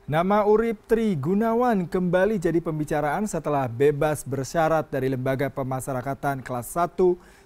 Nama Urip Tri Gunawan kembali jadi pembicaraan setelah bebas bersyarat dari Lembaga Pemasyarakatan kelas 1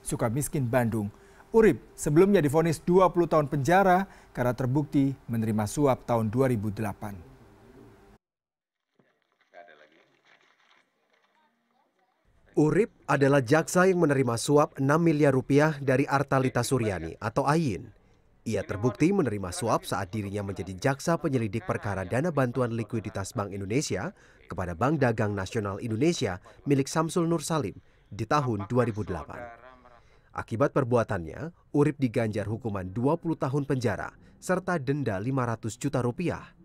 Sukamiskin Bandung. Urip sebelumnya divonis 20 tahun penjara karena terbukti menerima suap tahun 2008. Urip adalah jaksa yang menerima suap 6 miliar rupiah dari Artalita Suryani atau Ayin. Ia terbukti menerima suap saat dirinya menjadi jaksa penyelidik perkara dana bantuan likuiditas Bank Indonesia kepada Bank Dagang Nasional Indonesia milik Samsul Nur Salim di tahun 2008. Akibat perbuatannya, Urip diganjar hukuman 20 tahun penjara serta denda 500 juta rupiah.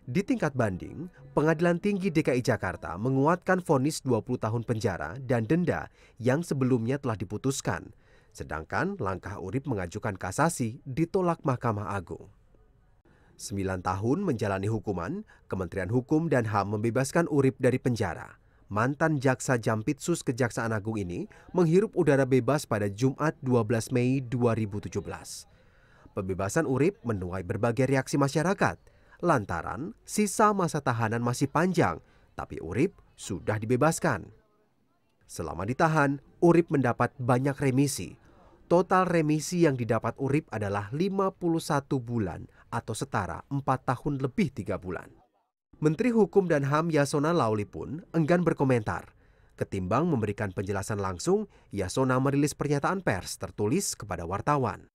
Di tingkat banding, Pengadilan Tinggi DKI Jakarta menguatkan vonis 20 tahun penjara dan denda yang sebelumnya telah diputuskan. Sedangkan langkah Urip mengajukan kasasi ditolak Mahkamah Agung. 9 tahun menjalani hukuman, Kementerian Hukum dan HAM membebaskan Urip dari penjara. Mantan Jaksa Jampitsus Kejaksaan Agung ini menghirup udara bebas pada Jumat 12 Mei 2017. Pembebasan Urip menuai berbagai reaksi masyarakat, lantaran sisa masa tahanan masih panjang, tapi Urip sudah dibebaskan. Selama ditahan, Urip mendapat banyak remisi. Total remisi yang didapat Urip adalah 51 bulan atau setara 4 tahun lebih 3 bulan. Menteri Hukum dan HAM Yasona Lauli pun enggan berkomentar. Ketimbang memberikan penjelasan langsung, Yasona merilis pernyataan pers tertulis kepada wartawan.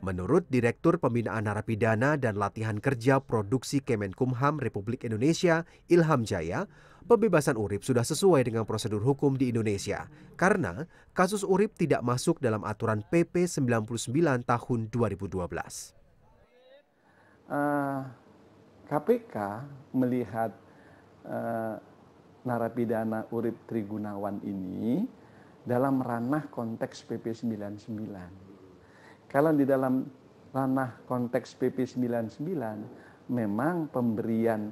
Menurut Direktur Pembinaan Narapidana dan Latihan Kerja Produksi Kemenkumham Republik Indonesia, Ilham Jaya, pembebasan Urip sudah sesuai dengan prosedur hukum di Indonesia karena kasus Urip tidak masuk dalam aturan PP 99 tahun 2012. KPK melihat narapidana Urip Tri Gunawan ini dalam ranah konteks PP 99. Kalau di dalam ranah konteks PP 99 memang pemberian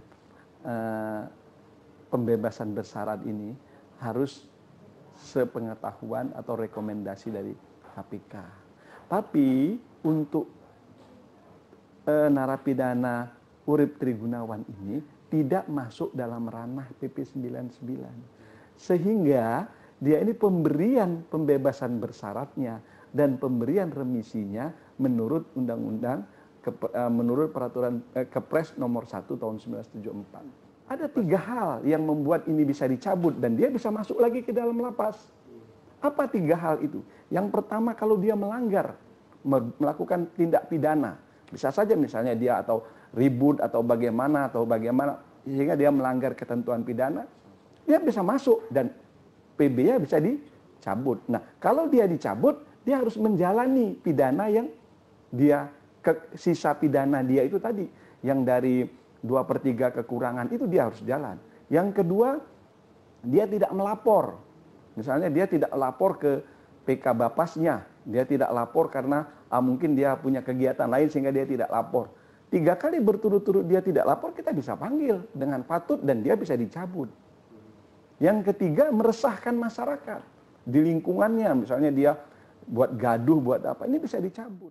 pembebasan bersyarat ini harus sepengetahuan atau rekomendasi dari KPK. Tapi untuk narapidana Urip Tri Gunawan ini tidak masuk dalam ranah PP 99. Sehingga dia ini pemberian pembebasan bersyaratnya dan pemberian remisinya menurut undang-undang menurut peraturan Kepres nomor 1 tahun 1974. Ada 3 hal yang membuat ini bisa dicabut dan dia bisa masuk lagi ke dalam lapas. Apa 3 hal itu? Yang pertama, kalau dia melanggar, melakukan tindak pidana, bisa saja misalnya dia atau ribut atau bagaimana sehingga dia melanggar ketentuan pidana, dia bisa masuk dan PB-nya bisa dicabut. Nah, kalau dia dicabut, dia harus menjalani pidana yang dia sisa pidana dia itu tadi yang dari 2/3 kekurangan itu dia harus jalan. Yang kedua, dia tidak melapor. Misalnya dia tidak lapor ke PK Bapasnya, dia tidak lapor karena mungkin dia punya kegiatan lain sehingga dia tidak lapor. 3 kali berturut-turut dia tidak lapor, kita bisa panggil dengan patut dan dia bisa dicabut. Yang ketiga, meresahkan masyarakat di lingkungannya, misalnya dia buat gaduh, buat apa, ini bisa dicabut.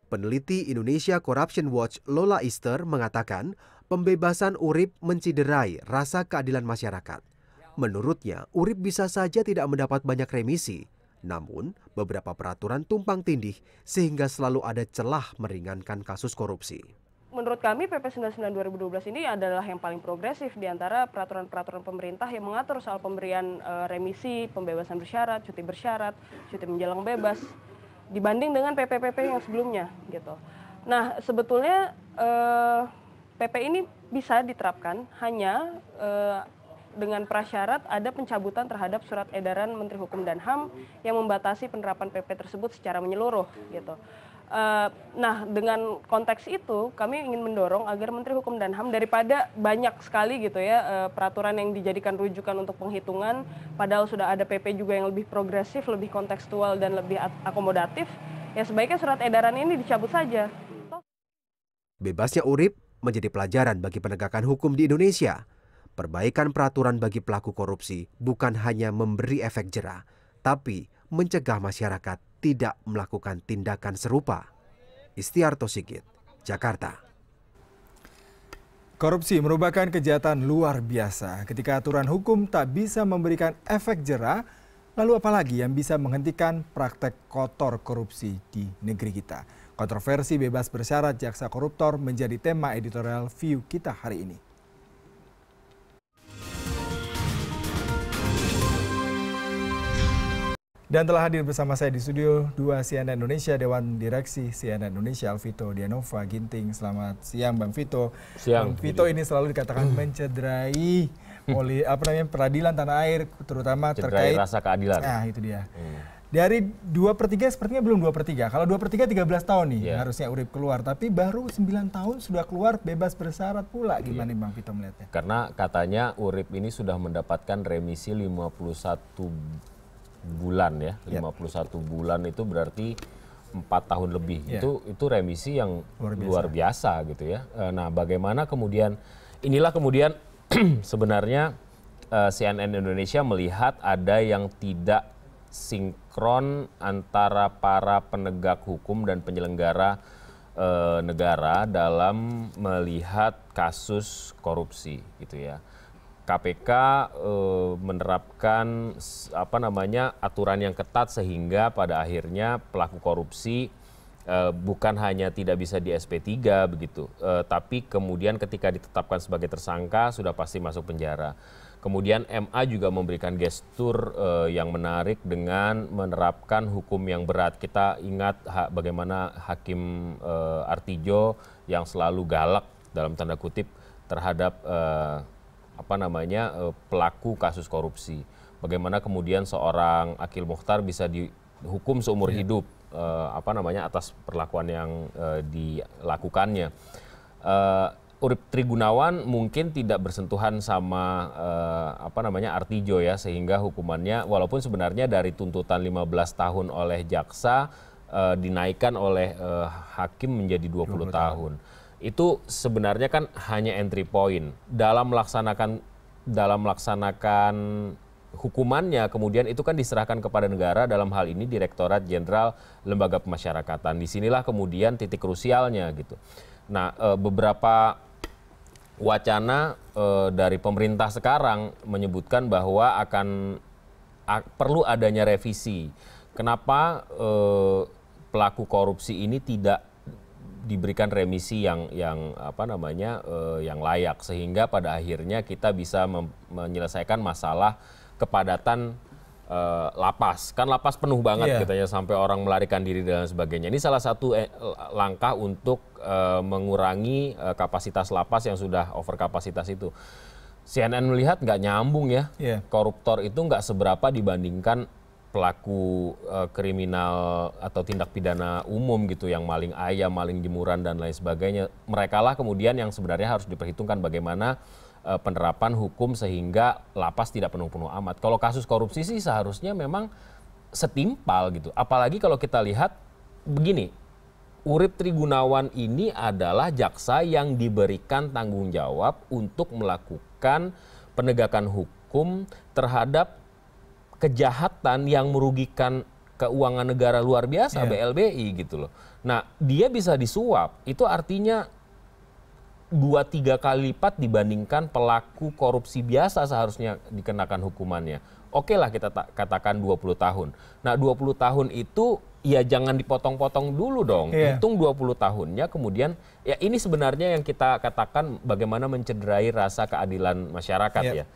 Peneliti Indonesia Corruption Watch Lola Easter mengatakan pembebasan Urip menciderai rasa keadilan masyarakat. Menurutnya, Urip bisa saja tidak mendapat banyak remisi, namun beberapa peraturan tumpang tindih sehingga selalu ada celah meringankan kasus korupsi. Menurut kami PP 99 2012 ini adalah yang paling progresif di antara peraturan-peraturan pemerintah yang mengatur soal pemberian remisi, pembebasan bersyarat, cuti menjelang bebas dibanding dengan PP-PP yang sebelumnya gitu. Nah, sebetulnya PP ini bisa diterapkan hanya dengan prasyarat ada pencabutan terhadap surat edaran Menteri Hukum dan HAM yang membatasi penerapan PP tersebut secara menyeluruh gitu. Nah, dengan konteks itu kami ingin mendorong agar Menteri Hukum dan HAM daripada banyak sekali gitu ya peraturan yang dijadikan rujukan untuk penghitungan padahal sudah ada PP juga yang lebih progresif, lebih kontekstual dan lebih akomodatif, ya sebaiknya surat edaran ini dicabut saja. Bebasnya Urip menjadi pelajaran bagi penegakan hukum di Indonesia. Perbaikan peraturan bagi pelaku korupsi bukan hanya memberi efek jera, tapi mencegah masyarakat tidak melakukan tindakan serupa. Istiarto Sigit, Jakarta. Korupsi merupakan kejahatan luar biasa. Ketika aturan hukum tak bisa memberikan efek jera, lalu apalagi yang bisa menghentikan praktek kotor korupsi di negeri kita? Kontroversi bebas bersyarat jaksa koruptor menjadi tema editorial View kita hari ini. Dan telah hadir bersama saya di studio 2 CNN Indonesia, Dewan Direksi CNN Indonesia, Alvito Dianova Ginting. Selamat siang Bang Vito. Siang. Bang Vito ini selalu dikatakan mencederai oleh peradilan tanah air, terutama cederai terkait rasa keadilan. Nah, itu dia. Dari 2/3 sepertinya belum 2/3. Kalau 2/3 13 tahun nih harusnya Urip keluar, tapi baru 9 tahun sudah keluar bebas bersyarat pula. Gimana Bang Vito melihatnya? Karena katanya Urip ini sudah mendapatkan remisi 51 bulan ya. 51 bulan itu berarti 4 tahun lebih. Itu remisi yang luar biasa gitu ya. Nah, bagaimana kemudian inilah kemudian sebenarnya CNN Indonesia melihat ada yang tidak sinkron antara para penegak hukum dan penyelenggara negara dalam melihat kasus korupsi gitu ya. KPK menerapkan aturan yang ketat sehingga pada akhirnya pelaku korupsi bukan hanya tidak bisa di SP3 begitu, tapi kemudian ketika ditetapkan sebagai tersangka sudah pasti masuk penjara. Kemudian MA juga memberikan gestur yang menarik dengan menerapkan hukum yang berat. Kita ingat bagaimana Hakim Artijo yang selalu galak dalam tanda kutip terhadap pelaku kasus korupsi. Bagaimana kemudian seorang Akil Mukhtar bisa dihukum seumur hidup atas perlakuan yang dilakukannya. Urip Trigunawan mungkin tidak bersentuhan sama Artijo ya, sehingga hukumannya walaupun sebenarnya dari tuntutan 15 tahun oleh jaksa dinaikkan oleh hakim menjadi 20 tahun. Itu sebenarnya kan hanya entry point dalam melaksanakan hukumannya, kemudian itu kan diserahkan kepada negara, dalam hal ini Direktorat Jenderal Lembaga Pemasyarakatan. Disinilah kemudian titik krusialnya gitu. Nah, beberapa wacana dari pemerintah sekarang menyebutkan bahwa perlu adanya revisi. Kenapa pelaku korupsi ini tidak diberikan remisi yang layak, sehingga pada akhirnya kita bisa menyelesaikan masalah kepadatan lapas. Kan lapas penuh banget katanya sampai orang melarikan diri dan sebagainya. Ini salah satu langkah untuk mengurangi kapasitas lapas yang sudah over kapasitas itu. CNN melihat nggak nyambung ya. Koruptor itu nggak seberapa dibandingkan pelaku kriminal atau tindak pidana umum gitu, yang maling ayam, maling jemuran dan lain sebagainya. Mereka lah kemudian yang sebenarnya harus diperhitungkan bagaimana penerapan hukum sehingga lapas tidak penuh-penuh amat. Kalau kasus korupsi sih seharusnya memang setimpal gitu. Apalagi kalau kita lihat begini, Urip Trigunawan ini adalah jaksa yang diberikan tanggung jawab untuk melakukan penegakan hukum terhadap kejahatan yang merugikan keuangan negara luar biasa, BLBI gitu loh. Nah, dia bisa disuap, itu artinya 2-3 kali lipat dibandingkan pelaku korupsi biasa seharusnya dikenakan hukumannya. Oke lah kita katakan 20 tahun. Nah, 20 tahun itu ya jangan dipotong-potong dulu dong. Hitung 20 tahunnya, kemudian ya ini sebenarnya yang kita katakan bagaimana mencederai rasa keadilan masyarakat ya.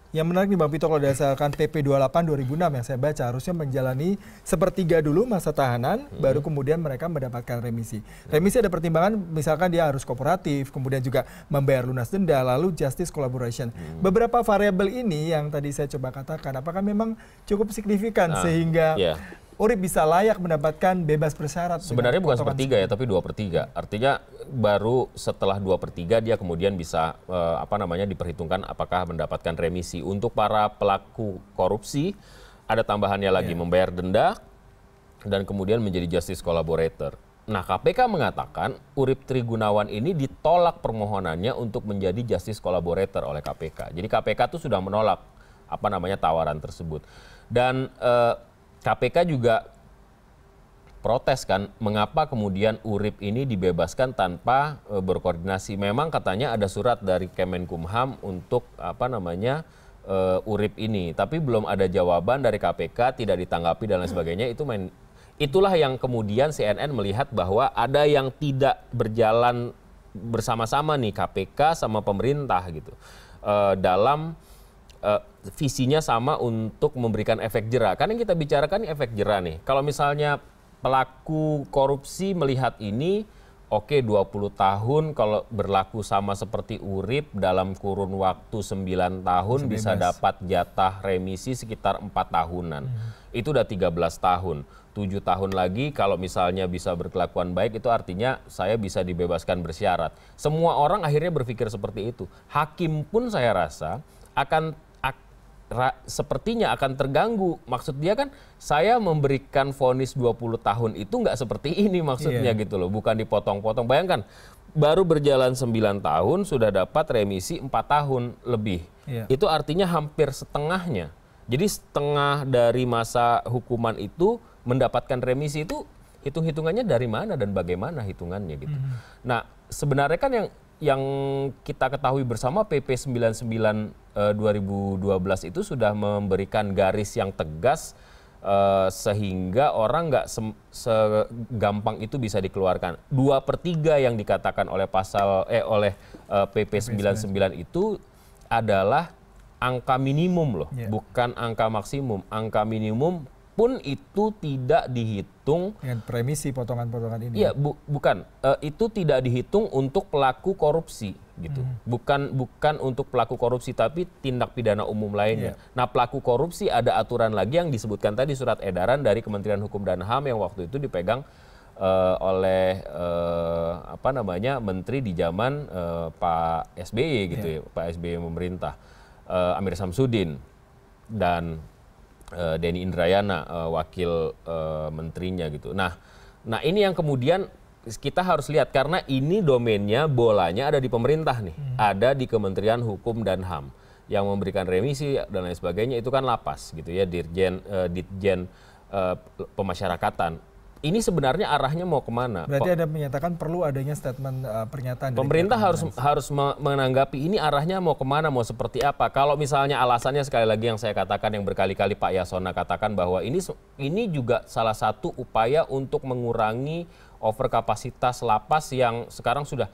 Yang menarik nih Bang Vito, kalau berdasarkan PP 28 2006 yang saya baca, harusnya menjalani sepertiga dulu masa tahanan, baru kemudian mereka mendapatkan remisi. Remisi ada pertimbangan, misalkan dia harus kooperatif, kemudian juga membayar lunas denda, lalu justice collaboration. Beberapa variabel ini yang tadi saya coba katakan, apakah memang cukup signifikan sehingga Urip bisa layak mendapatkan bebas bersyarat? Sebenarnya bukan sepertiga ya, tapi 2/3. Artinya baru setelah 2/3 dia kemudian bisa diperhitungkan apakah mendapatkan remisi. Untuk para pelaku korupsi ada tambahannya lagi, membayar denda dan kemudian menjadi justice collaborator. Nah, KPK mengatakan Urip Trigunawan ini ditolak permohonannya untuk menjadi justice collaborator oleh KPK. Jadi KPK itu sudah menolak tawaran tersebut. Dan KPK juga protes kan, mengapa kemudian Urip ini dibebaskan tanpa berkoordinasi. Memang katanya ada surat dari Kemenkumham untuk Urip ini, tapi belum ada jawaban dari KPK, tidak ditanggapi dan lain sebagainya. Itulah yang kemudian CNN melihat bahwa ada yang tidak berjalan bersama-sama nih, KPK sama pemerintah gitu, dalam visinya sama untuk memberikan efek jera. Kan yang kita bicarakan efek jera nih. Kalau misalnya pelaku korupsi melihat ini, oke 20 tahun kalau berlaku sama seperti Urip dalam kurun waktu 9 tahun bisa dapat jatah remisi sekitar 4 tahunan. Itu udah 13 tahun. 7 tahun lagi kalau misalnya bisa berkelakuan baik, itu artinya saya bisa dibebaskan bersyarat. Semua orang akhirnya berpikir seperti itu. Hakim pun saya rasa sepertinya akan terganggu. Maksud dia kan, saya memberikan vonis 20 tahun itu nggak seperti ini maksudnya gitu loh. Bukan dipotong-potong. Bayangkan, baru berjalan 9 tahun sudah dapat remisi 4 tahun lebih. Itu artinya hampir setengahnya. Jadi setengah dari masa hukuman itu mendapatkan remisi itu, hitung-hitungannya dari mana dan bagaimana hitungannya gitu. Nah, sebenarnya kan yang kita ketahui bersama PP 99 2012 itu sudah memberikan garis yang tegas sehingga orang nggak segampang itu bisa dikeluarkan. 2/3 yang dikatakan oleh PP 99 itu adalah angka minimum loh, bukan angka maksimum. Angka minimum pun itu tidak dihitung dengan premisi potongan-potongan ini. Iya, bukan. Itu tidak dihitung untuk pelaku korupsi gitu. Bukan untuk pelaku korupsi, tapi tindak pidana umum lainnya. Nah, pelaku korupsi ada aturan lagi yang disebutkan tadi, surat edaran dari Kementerian Hukum dan HAM yang waktu itu dipegang oleh menteri di zaman Pak SBY gitu ya, Pak SBY memerintah, Amir Samsudin dan Denny Indrayana wakil menterinya gitu. Nah ini yang kemudian kita harus lihat, karena ini domainnya, bolanya ada di pemerintah nih, ada di Kementerian Hukum dan HAM. Yang memberikan remisi dan lain sebagainya itu kan lapas gitu ya, Ditjen Pemasyarakatan. Ini sebenarnya arahnya mau kemana? Berarti Anda menyatakan perlu adanya statement pernyataan. Pemerintah harus menanggapi ini arahnya mau kemana, mau seperti apa. Kalau misalnya alasannya sekali lagi yang saya katakan, yang berkali-kali Pak Yasona katakan bahwa ini juga salah satu upaya untuk mengurangi overkapasitas lapas yang sekarang sudah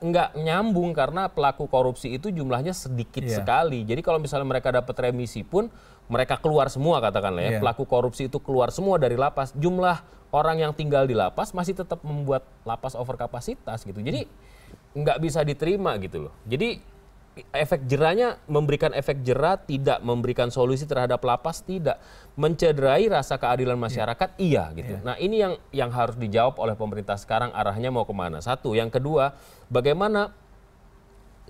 nggak nyambung, karena pelaku korupsi itu jumlahnya sedikit sekali. Jadi kalau misalnya mereka dapat remisi pun mereka keluar semua, katakanlah ya. Pelaku korupsi itu keluar semua dari lapas. Jumlah orang yang tinggal di lapas masih tetap membuat lapas overkapasitas gitu. Jadi nggak bisa diterima gitu loh. Jadi efek jerahnya, memberikan efek jerah, tidak memberikan solusi terhadap lapas, tidak. Mencederai rasa keadilan masyarakat, iya gitu. Nah ini yang harus dijawab oleh pemerintah sekarang, arahnya mau kemana. Satu. Yang kedua, bagaimana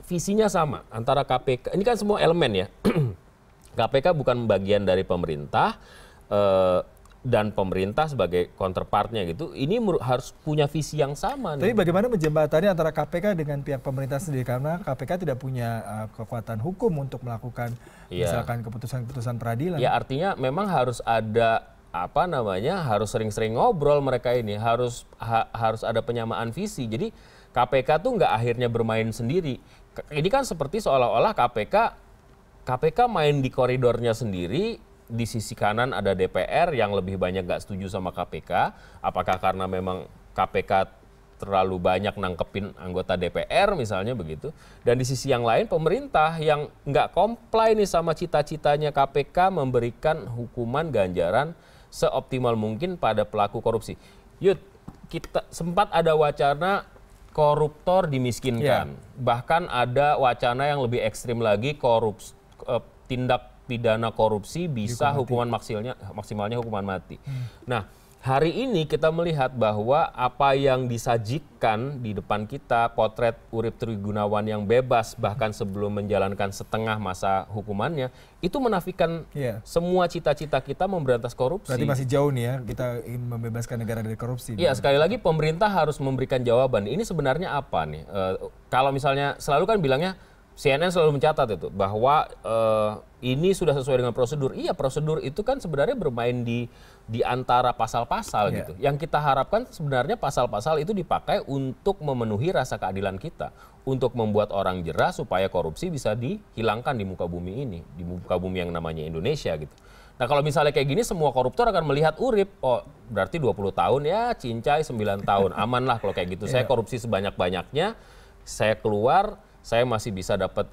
visinya sama antara KPK, ini kan semua elemen ya. KPK bukan bagian dari pemerintah, dan pemerintah sebagai counterpartnya gitu, ini harus punya visi yang sama. Tapi bagaimana menjembatani antara KPK dengan pihak pemerintah sendiri, karena KPK tidak punya kekuatan hukum untuk melakukan misalkan keputusan-keputusan peradilan. Ya artinya memang harus ada harus sering-sering ngobrol mereka ini, harus ada penyamaan visi. Jadi KPK tuh nggak akhirnya bermain sendiri. Ini kan seperti seolah-olah KPK main di koridornya sendiri. Di sisi kanan ada DPR yang lebih banyak nggak setuju sama KPK. Apakah karena memang KPK terlalu banyak nangkepin anggota DPR misalnya begitu. Dan di sisi yang lain pemerintah yang nggak comply nih sama cita-citanya KPK memberikan hukuman ganjaran seoptimal mungkin pada pelaku korupsi. Kita sempat ada wacana koruptor dimiskinkan. Bahkan ada wacana yang lebih ekstrim lagi, tindak pidana korupsi bisa hukuman maksimalnya hukuman mati. Nah, hari ini kita melihat bahwa apa yang disajikan di depan kita, potret Urip Trigunawan yang bebas bahkan sebelum menjalankan setengah masa hukumannya, itu menafikan semua cita-cita kita memberantas korupsi. Berarti masih jauh nih ya, kita ingin membebaskan negara dari korupsi. Iya, sekali lagi pemerintah harus memberikan jawaban. Ini sebenarnya apa nih? Kalau misalnya selalu kan bilangnya CNN selalu mencatat itu bahwa ini sudah sesuai dengan prosedur. Iya, prosedur itu kan sebenarnya bermain di antara pasal-pasal gitu. Yang kita harapkan sebenarnya pasal-pasal itu dipakai untuk memenuhi rasa keadilan kita, untuk membuat orang jerah supaya korupsi bisa dihilangkan di muka bumi ini, di muka bumi yang namanya Indonesia gitu. Nah kalau misalnya kayak gini semua koruptor akan melihat Urip, oh berarti 20 tahun ya, cincai 9 tahun, aman lah kalau kayak gitu. Saya korupsi sebanyak-banyaknya, saya keluar, saya masih bisa dapat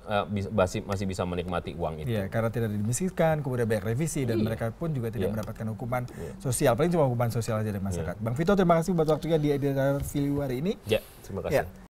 masih bisa menikmati uang itu. Iya, karena tidak dimiskinkan, kemudian banyak revisi dan mereka pun juga tidak mendapatkan hukuman sosial, paling cuma hukuman sosial aja dari masyarakat. Bang Vito, terima kasih buat waktunya di editorial Value hari ini. Ya, terima kasih.